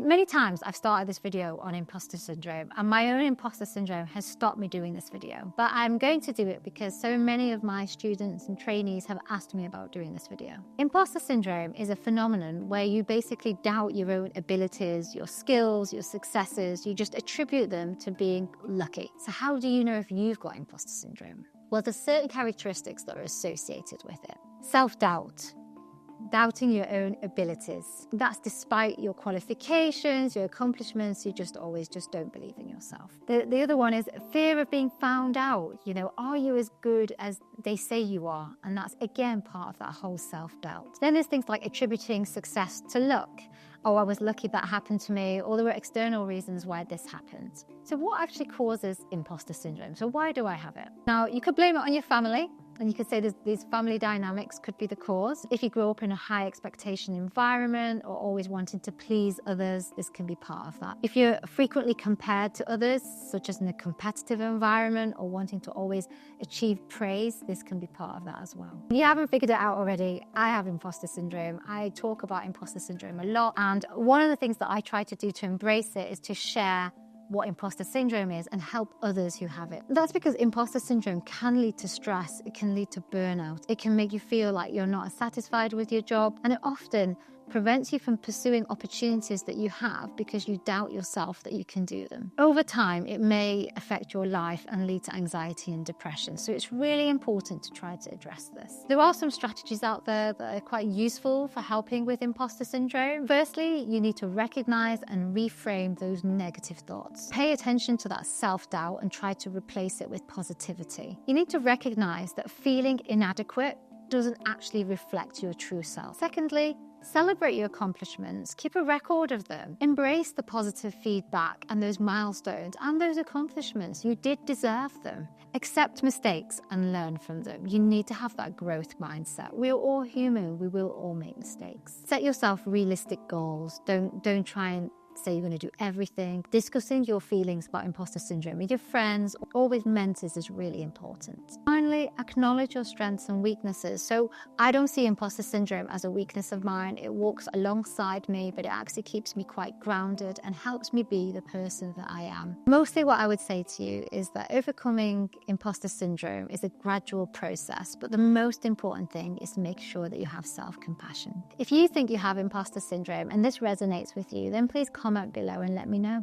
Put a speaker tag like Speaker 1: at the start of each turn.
Speaker 1: Many times I've started this video on imposter syndrome, and my own imposter syndrome has stopped me doing this video. But I'm going to do it because so many of my students and trainees have asked me about doing this video. Imposter syndrome is a phenomenon where you basically doubt your own abilities, your skills, your successes. You just attribute them to being lucky. So how do you know if you've got imposter syndrome? Well, there's certain characteristics that are associated with it. Self-doubt. Doubting your own abilities. That's despite your qualifications, your accomplishments, you just don't believe in yourself. The other one is fear of being found out. Are you as good as they say you are? And that's again part of that whole self-doubt. Then there's things like attributing success to luck. Oh, I was lucky that happened to me, or there were external reasons why this happened. So what actually causes imposter syndrome? So why do I have it? Now, you could blame it on your family. And you could say these family dynamics could be the cause. If you grew up in a high expectation environment or always wanting to please others, this can be part of that. If you're frequently compared to others, such as in a competitive environment or wanting to always achieve praise, this can be part of that as well. If you haven't figured it out already, I have imposter syndrome. I talk about imposter syndrome a lot. And one of the things that I try to do to embrace it is to share what imposter syndrome is and help others who have it. That's because imposter syndrome can lead to stress, it can lead to burnout, it can make you feel like you're not satisfied with your job, and it often prevents you from pursuing opportunities that you have because you doubt yourself that you can do them. Over time, it may affect your life and lead to anxiety and depression. So it's really important to try to address this. There are some strategies out there that are quite useful for helping with imposter syndrome. Firstly, you need to recognize and reframe those negative thoughts. Pay attention to that self-doubt and try to replace it with positivity. You need to recognize that feeling inadequate doesn't actually reflect your true self. Secondly, celebrate your accomplishments, keep a record of them, embrace the positive feedback and those milestones and those accomplishments. You did deserve them. Accept mistakes and learn from them. You need to have that growth mindset. We're all human, we will all make mistakes. Set yourself realistic goals. Don't try and say you're going to do everything. Discussing your feelings about imposter syndrome with your friends or with mentors is really important. Finally, acknowledge your strengths and weaknesses. So I don't see imposter syndrome as a weakness of mine. It walks alongside me, but it actually keeps me quite grounded and helps me be the person that I am. Mostly what I would say to you is that overcoming imposter syndrome is a gradual process, but the most important thing is to make sure that you have self-compassion. If you think you have imposter syndrome and this resonates with you, then please comment below and let me know.